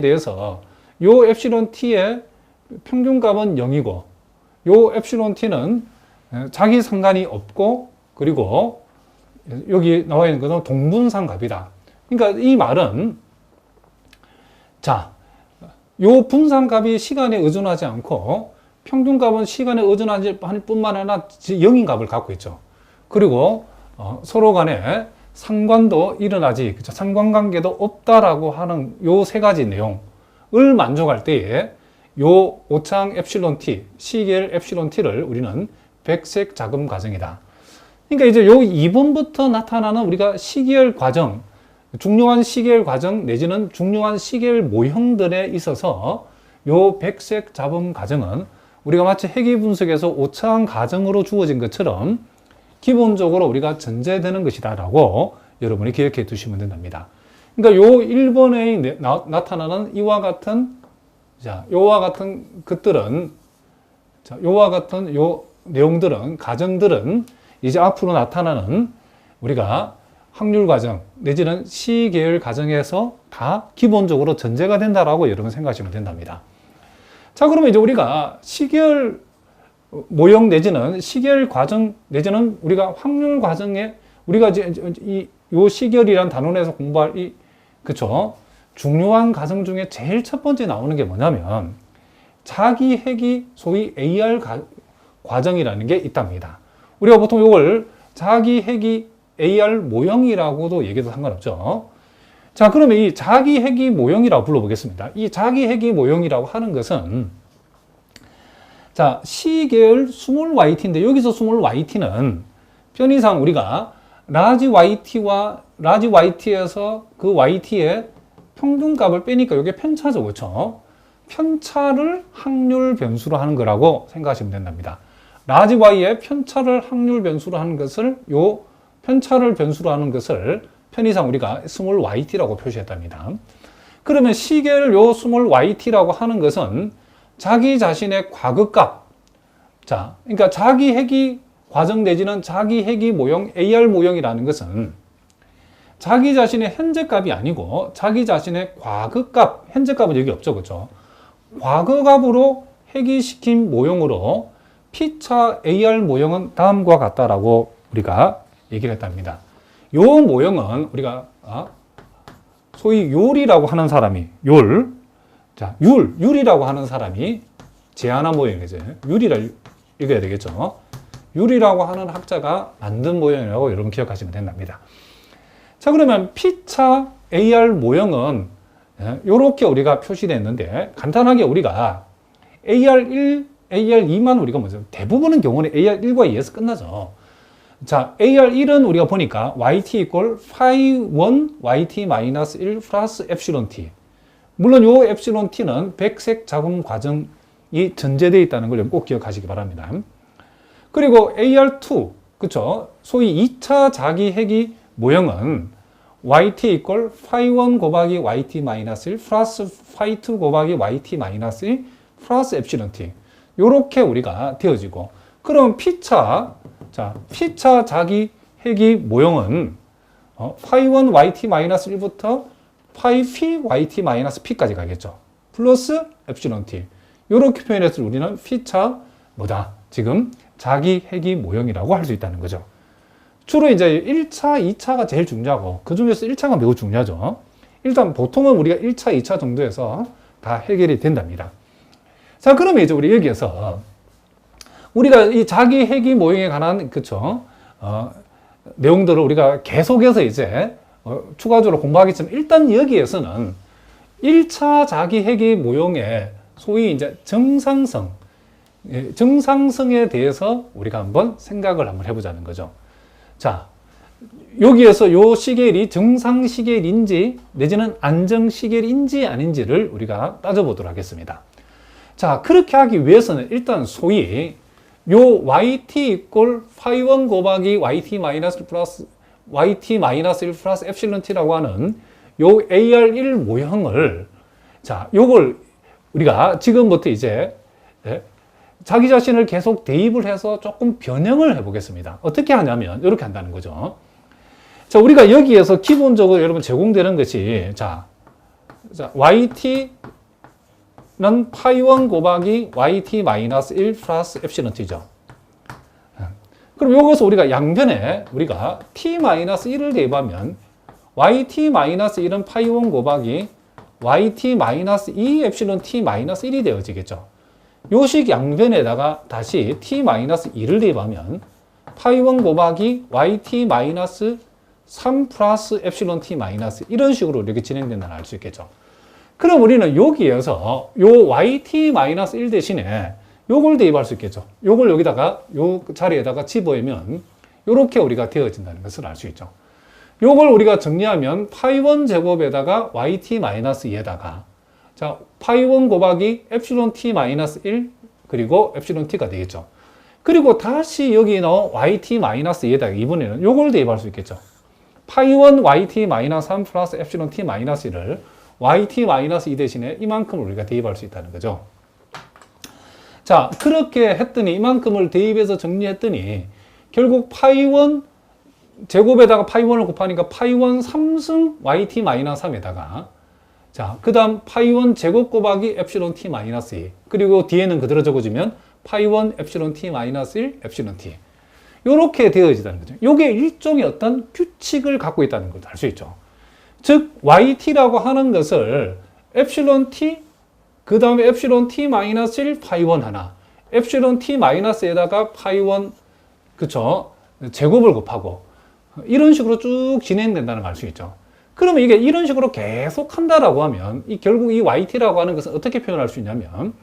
대해서 요 엡실론 t의 평균값은 0이고 요 엡실론 t는 자기 상관이 없고 그리고 여기 나와 있는 것은 동분상 값이다. 그러니까 이 말은 자, 요 분상값이 시간에 의존하지 않고 평균값은 시간에 의존하지 않을 뿐만 아니라 0인 값을 갖고 있죠. 그리고 서로 간에 상관도 일어나지, 그쵸? 상관관계도 없다라고 하는 요 세 가지 내용을 만족할 때에 요 오창 엡실론 t, 시계열 엡실론 t를 우리는 백색 자금 과정이다. 그러니까 이제 요 2번부터 나타나는 우리가 시계열 과정, 중요한 시계열 과정 내지는 중요한 시계열 모형들에 있어서 요 백색 자금 과정은 우리가 마치 회귀 분석에서 오차항 가정으로 주어진 것처럼 기본적으로 우리가 전제되는 것이다 라고 여러분이 기억해 두시면 된답니다. 그러니까 요 1번에 나타나는 이와 같은 요와 같은 것들은 요와 같은 요 내용들은 가정들은 이제 앞으로 나타나는 우리가 확률 과정 내지는 시계열 과정에서 다 기본적으로 전제가 된다라고 여러분 생각하시면 된답니다. 자, 그러면 이제 우리가 시계열 모형 내지는 시계열 과정 내지는 우리가 확률 과정에 우리가 이제 요 시계열이란 단원에서 공부할 그쵸? 중요한 과정 중에 제일 첫 번째 나오는 게 뭐냐면 자기 회귀 소위 AR 과정이라는 게 있답니다. 우리가 보통 이걸 자기 회귀 AR 모형이라고도 얘기해도 상관없죠. 자, 그러면 이 자기 회귀 모형이라고 불러보겠습니다. 이 자기 회귀 모형이라고 하는 것은 자, 시계열 스몰 yt인데 여기서 스몰 yt는 편의상 우리가 라지 yt와 라지 yt에서 그 yt의 평균값을 빼니까 이게 편차죠. 그렇죠? 편차를 확률 변수로 하는 거라고 생각하시면 된답니다. 라지 y의 편차를 확률 변수로 하는 것을 요 편차를 변수로 하는 것을 편의상 우리가 스몰 yt라고 표시했답니다. 그러면 시계열 요 스몰 yt라고 하는 것은 자기 자신의 과거값, 자, 그러니까 자기 회귀 과정 내지는 자기 회귀 모형, AR 모형이라는 것은 자기 자신의 현재값이 아니고 자기 자신의 과거값, 현재값은 여기 없죠, 그렇죠? 과거값으로 회귀시킨 모형으로 P차 AR 모형은 다음과 같다라고 우리가 얘기를 했답니다. 요 모형은 우리가 소위 율이라고 하는 사람이 자, 율이라고 하는 사람이 제안한 모형이죠. 율이라 읽어야 되겠죠. 율이라고 하는 학자가 만든 모형이라고 여러분 기억하시면 된답니다. 자, 그러면 P차 AR 모형은 이렇게 우리가 표시됐는데 간단하게 우리가 AR1, AR2만 우리가 뭐죠? 대부분의 경우는 AR1과 2에서 끝나죠. 자, AR1은 우리가 보니까 YT equal phi1 YT-1 플러스 엡실론 T. 물론 요 엡실론 T는 백색 자금 과정이 전제되어 있다는 걸 꼭 기억하시기 바랍니다. 그리고 AR2, 그쵸? 소위 2차 자기 회귀 모형은 YT equal phi1 곱하기 YT-1 플러스 phi2 곱하기 YT-1 플러스 엡실론 T. 요렇게 우리가 되어지고, 그럼 P차 자기 회귀 모형은 phi1 YT-1부터 phi p YT-P까지 가겠죠. 플러스 엡실론 T. 요렇게 표현해서 우리는 P차 뭐다? 지금 자기 회귀 모형이라고 할 수 있다는 거죠. 주로 이제 1차, 2차가 제일 중요하고 그 중에서 1차가 매우 중요하죠. 일단 보통은 우리가 1차, 2차 정도에서 다 해결이 된답니다. 자, 그러면 이제 우리 여기에서 우리가 이 자기 회귀 모형에 관한 그쵸 내용들을 우리가 계속해서 이제 추가적으로 공부하겠지만 일단 여기에서는 1차 자기 회귀 모형의 소위 이제 정상성에 대해서 우리가 한번 생각을 한번 해보자는 거죠. 자, 여기에서 요 시계열이 정상 시계열인지 내지는 안정 시계열인지 아닌지를 우리가 따져보도록 하겠습니다. 자, 그렇게 하기 위해서는 일단 소위 요 YT equal phi1 곱하기 YT-1 플러스 YT-1 플러스 엡실론 T라고 하는 요 AR1 모형을 자, 요걸 우리가 지금부터 이제 자기 자신을 계속 대입을 해서 조금 변형을 해보겠습니다. 어떻게 하냐면 이렇게 한다는 거죠. 자, 우리가 여기에서 기본적으로 여러분 제공되는 것이 자, 자, yt는 파이 1 곱하기 yt 마이너스 1 플러스 epsilon t죠. 그럼 여기서 우리가 양변에 우리가 t-1을 대입하면 yt-1은 파이 1 곱하기 yt-2 epsilon t-1이 되어지겠죠. 요식 양변에다가 다시 t-2를 대입하면 파이 1 곱하기 yt-3 플러스 epsilon t- 이런 식으로 이렇게 진행된다는 알 수 있겠죠. 그럼 우리는 여기에서 요 yt-1 대신에 요걸 대입할 수 있겠죠. 요걸 여기다가 요 자리에다가 집어오면 요렇게 우리가 되어진다는 것을 알 수 있죠. 요걸 우리가 정리하면 파이 1 제곱에다가 yt-2에다가 자, 파이 1 곱하기 epsilon t-1 그리고 epsilon t가 되겠죠. 그리고 다시 여기 넣은 yt-2에다가 이번에는 요걸 대입할 수 있겠죠. 파이 1 yt-3 플러스 epsilon t-1을 yt-2 대신에 이만큼을 우리가 대입할 수 있다는 거죠. 자, 그렇게 했더니 이만큼을 대입해서 정리했더니 결국 파이 1 제곱에다가 파이 1을 곱하니까 파이 1 3승 yt-3에다가 자, 그 다음 파이 1 제곱 곱하기 epsilon t-2 그리고 뒤에는 그대로 적어주면 파이 1 epsilon t-1 epsilon t 요렇게 되어지다는 거죠. 요게 일종의 어떤 규칙을 갖고 있다는 걸 알 수 있죠. 즉 yt라고 하는 것을 epsilon t 그 다음에 epsilon t-1 파이 1 하나 epsilon t-에다가 파이 1 그쵸 제곱을 곱하고 이런 식으로 쭉 진행된다는 걸 알 수 있죠. 그러면 이게 이런 식으로 계속 한다라고 하면 결국 이 yt라고 하는 것은 어떻게 표현할 수 있냐면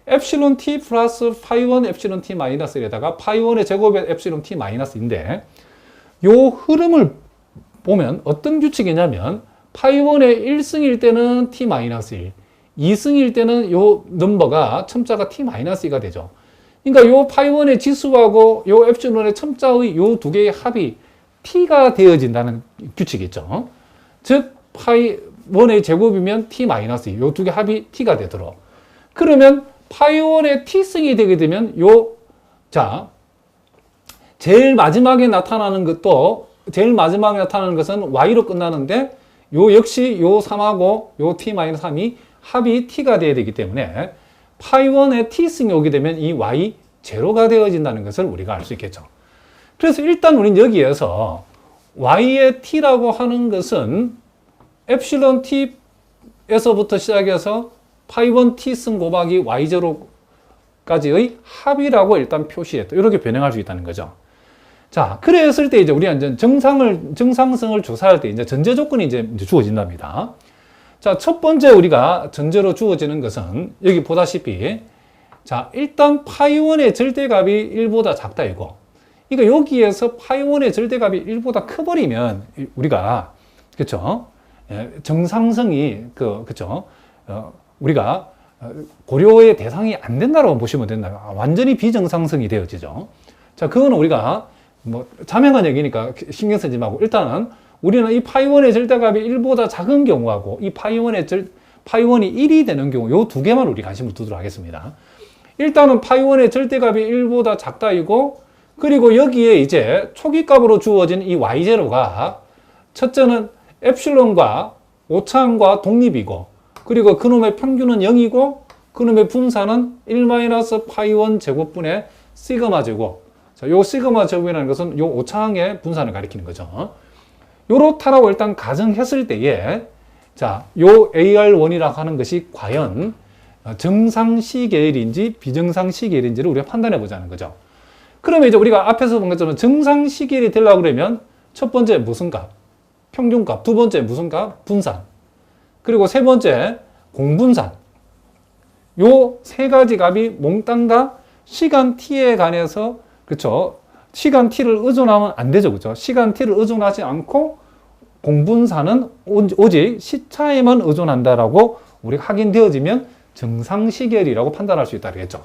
epsilon t 플러스 파이 1 epsilon t-에다가 파이 1의 제곱의 epsilon t-인데 요 흐름을 보면 어떤 규칙이냐면 파이 1의 1승일 때는 t-1 2승일 때는 요 넘버가 첨자가 t-2가 되죠. 그러니까 요 파이 1의 지수하고 요 epsilon의 첨자의 요 두 개의 합이 t가 되어진다는 규칙이죠. 즉 파이 1의 제곱이면 t-2 요 두 개 합이 t가 되도록. 그러면 파이 1의 t승이 되게 되면 자 제일 마지막에 나타나는 것도 제일 마지막에 나타나는 것은 y로 끝나는데 요 역시 요 3하고 요 t-3이 합이 t가 돼야 되기 때문에 파이 1의 t승이 오게 되면 이 y 제로가 되어진다는 것을 우리가 알 수 있겠죠. 그래서 일단 우리는 여기에서 y의 t라고 하는 것은 epsilon t에서부터 시작해서 파이 1 t승 곱하기 y0까지의 합이라고 일단 표시했다. 이렇게 변형할 수 있다는 거죠. 자, 그랬을 때 이제 우리가 이제 정상성을 조사할 때 이제 전제 조건이 이제 주어진답니다. 자, 첫 번째 우리가 전제로 주어지는 것은 여기 보다시피 자, 일단 파이 1의 절대값이 1보다 작다 이거. 그러니까 여기에서 파이 1의 절대값이 1보다 커버리면 우리가 그렇죠? 정상성이 그렇죠? 우리가 고려의 대상이 안 된다고 보시면 된다. 완전히 비정상성이 되어지죠. 자, 그거는 우리가 뭐 자명한 얘기니까 신경 쓰지 말고 일단은 우리는 이 파이 1의 절대값이 1보다 작은 경우하고 이 파이 1이 1이 되는 경우 요 두 개만 우리 관심을 두도록 하겠습니다. 일단은 파이 1의 절대값이 1보다 작다이고 그리고 여기에 이제 초기값으로 주어진 이 y0가 첫째는 엡실론과 오차항과 독립이고 그리고 그놈의 평균은 0이고 그놈의 분사는 1-파이 1 제곱분의 시그마 제곱. 자, 요 시그마 제곱이라는 것은 요 오차항의 분산을 가리키는 거죠. 요렇다라고 일단 가정했을 때에 자, 요 AR1이라고 하는 것이 과연 정상 시계일인지 비정상 시계일인지를 우리가 판단해 보자는 거죠. 그러면 이제 우리가 앞에서 본 것처럼 정상 시계일이 되려고 그러면 첫 번째 무슨 값? 평균값. 두 번째 무슨 값? 분산. 그리고 세 번째 공분산. 요 세 가지 값이 몽땅 다 시간 t에 관해서 그렇죠? 시간 t를 의존하면 안 되죠. 그렇죠? 시간 t를 의존하지 않고 공분산은 오직 시차에만 의존한다라고 우리가 확인되어지면 정상 시계열이라고 판단할 수 있다 그랬죠.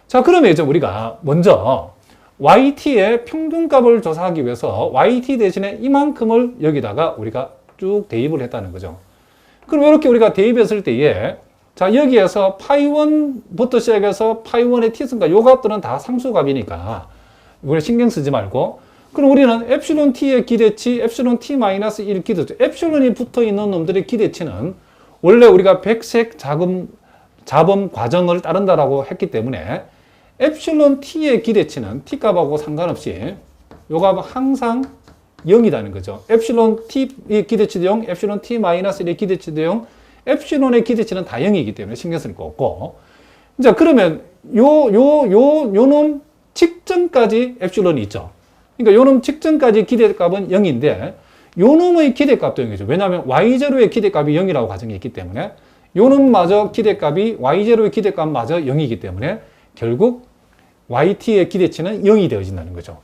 자, 그러면 이제 우리가 먼저 yt의 평균값을 조사하기 위해서 yt 대신에 이만큼을 여기다가 우리가 쭉 대입을 했다는 거죠. 그럼 이렇게 우리가 대입했을 때에 자, 여기에서 파이 1부터 시작해서 파이 1의 t승가 요 값들은 다 상수값이니까 우리 신경 쓰지 말고 그럼 우리는 엡실론 t의 기대치 엡실론 t-1 기대치 엡실론이 붙어 있는 놈들의 기대치는 원래 우리가 백색 잡음 과정을 따른다라고 했기 때문에 엡실론 t의 기대치는 t값하고 상관없이 요 값은 항상 0이라는 거죠. 엡실론 t의 기대치도 0, 엡실론 t-1의 기대치도 0, 엡실론의 기대치는 다 0이기 때문에 신경 쓸 거 없고. 자, 그러면 요놈 직전까지 엡실론이 있죠. 그러니까 요놈 직전까지 기대값은 0인데 요놈의 기대값도 0이죠. 왜냐하면 y0의 기대값이 0이라고 가정이 있기 때문에 요놈마저 기대값이 y0의 기대값마저 0이기 때문에 결국 yt의 기대치는 0이 되어진다는 거죠.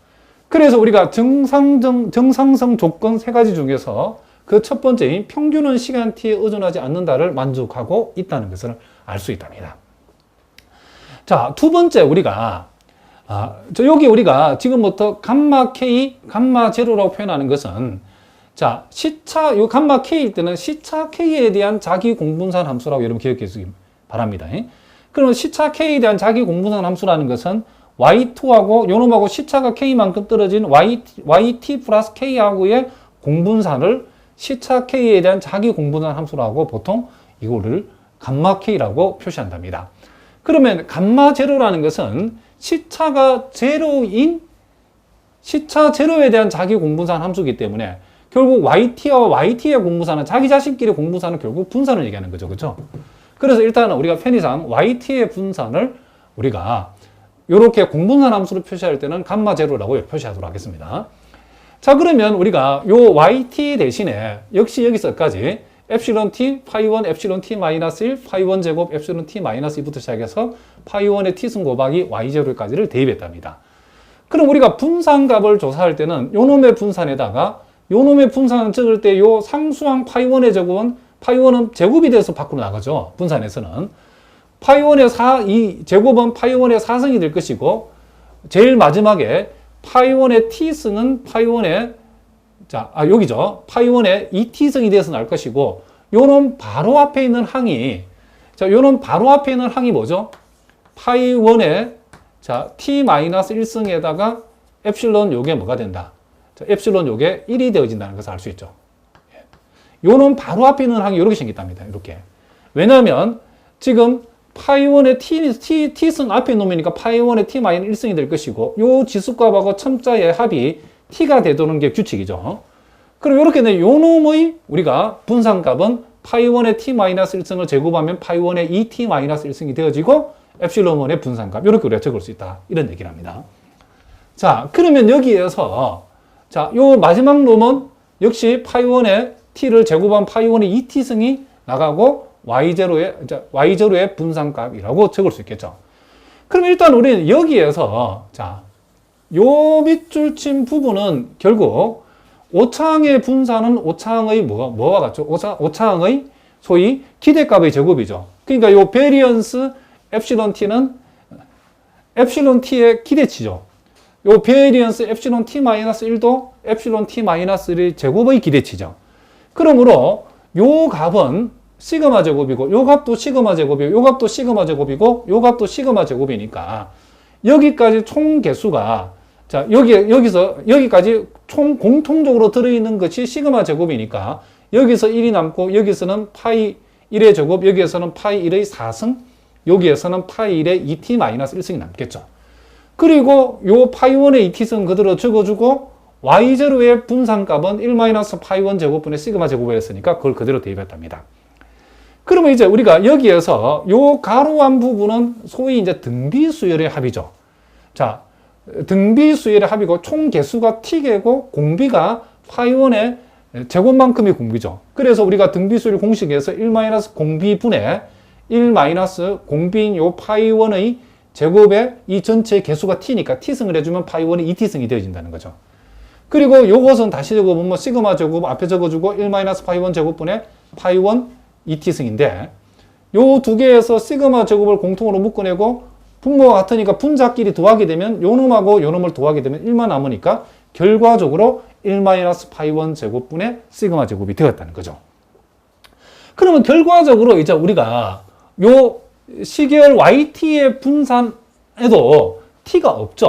그래서 우리가 정상성 조건 세 가지 중에서 그 첫 번째인 평균은 시간 t에 의존하지 않는다를 만족하고 있다는 것을 알 수 있답니다. 자, 두 번째 우리가 여기 우리가 지금부터 감마 k, 감마 제로라고 표현하는 것은 자, 시차, 요 감마 k일 때는 시차 k에 대한 자기 공분산 함수라고 여러분 기억해 주시기 바랍니다. 그러면 시차 k에 대한 자기 공분산 함수라는 것은 y2하고 요놈하고 시차가 k만큼 떨어진 yt 플러스 k하고의 공분산을 시차 k에 대한 자기 공분산 함수라고 보통 이거를 감마 k라고 표시한답니다. 그러면 감마 제로라는 것은 시차가 제로인 시차 제로에 대한 자기 공분산 함수이기 때문에 결국 yt와 yt의 공분산은 자기 자신끼리 공분산은 결국 분산을 얘기하는 거죠. 그렇죠? 그래서 일단은 우리가 편의상 yt의 분산을 우리가 이렇게 공분산 함수로 표시할 때는 감마 제로라고 표시하도록 하겠습니다. 자, 그러면 우리가 요 yt 대신에 역시 여기서까지 엡실론 t, 파이1, 엡실론 t 마이너스 1, 파이1 제곱, 엡실론 t 마이너스 2부터 시작해서 파이1의 t승 곱하기 y0까지를 대입했답니다. 그럼 우리가 분산값을 조사할 때는 요놈의 분산에다가 요놈의 분산을 적을 때 요 상수항 파이1의 제곱은 파이1은 제곱이 돼서 밖으로 나가죠. 분산에서는. 파이1의 이 제곱은 파이1의 4승이 될 것이고 제일 마지막에 파이1의 t승은 파이1의 여기죠. 파이1의 2t승이 돼서 날 것이고 요놈 바로 앞에 있는 항이 요놈 바로 앞에 있는 항이 뭐죠? 파이1의 t-1승에다가 엡실론 요게 뭐가 된다? 엡실론 요게 1이 되어진다는 것을 알 수 있죠. 요놈 바로 앞에 있는 항이 이렇게 생겼답니다. 이렇게. 왜냐하면 지금 파이1의 t승 앞에 놓으니까 파이1의 t-1승이 될 것이고 요 지수값하고 첨자의 합이 t가 되도록 게 규칙이죠. 그럼 이렇게 요 놈의 우리가 분산값은 파이1의 t-1승을 제곱하면 파이1의 2t-1승이 되어지고 엡실론1의 분산값 이렇게 우리가 적을 수 있다. 이런 얘기를 합니다. 자, 그러면 여기에서 요 마지막 놈은 역시 파이1의 t를 제곱한 파이1의 2t승이 나가고 y0의 분산값이라고 적을 수 있겠죠. 그럼 일단 우리는 여기에서 요 밑줄 친 부분은 결국 오차항의 분산은 오차항의 뭐와 같죠? 오차항의 소위 기대값의 제곱이죠. 그러니까 요 베리언스 엡실론 t는 엡실론 t의 기대치죠. 요 베리언스 엡실론 t-1도 엡실론 t-1의 제곱의 기대치죠. 그러므로 요 값은 시그마 제곱이고 요 값도 시그마 제곱이고 요 값도 시그마 제곱이고 요 값도 시그마 제곱이니까 여기까지 총 개수가 여기서 여기까지 총 공통적으로 들어있는 것이 시그마 제곱이니까 여기서 1이 남고 여기서는 파이 1의 제곱, 여기에서는 파이 1의 4승, 여기에서는 파이 1의 2t-1승이 남겠죠. 그리고 요 파이1의 2t승 그대로 적어주고 y0의 분산값은 1-파이1 제곱분의 시그마 제곱을 했으니까 그걸 그대로 대입했답니다. 그러면 이제 우리가 여기에서 요 가로한 부분은 소위 이제 등비수열의 합이죠. 자, 등비수열의 합이고 총 개수가 t개고 공비가 파이1의 제곱만큼이 공비죠. 그래서 우리가 등비수열 공식에서 1-공비분의 1-공비인 요 파이1의 제곱에 이 전체 개수가 t니까 t승을 해주면 파이1이 2t승이 되어진다는 거죠. 그리고 요것은 다시 적어보면 시그마 제곱 앞에 적어주고 1-파이1 제곱분의 파이1 2t승인데 요 두 개에서 시그마 제곱을 공통으로 묶어내고 분모가 같으니까 분자끼리 더하게 되면 요 놈하고 요 놈을 더하게 되면 1만 남으니까 결과적으로 1-파이1 제곱분의 시그마 제곱이 되었다는 거죠. 그러면 결과적으로 이제 우리가 요 시계열 yt의 분산에도 t가 없죠.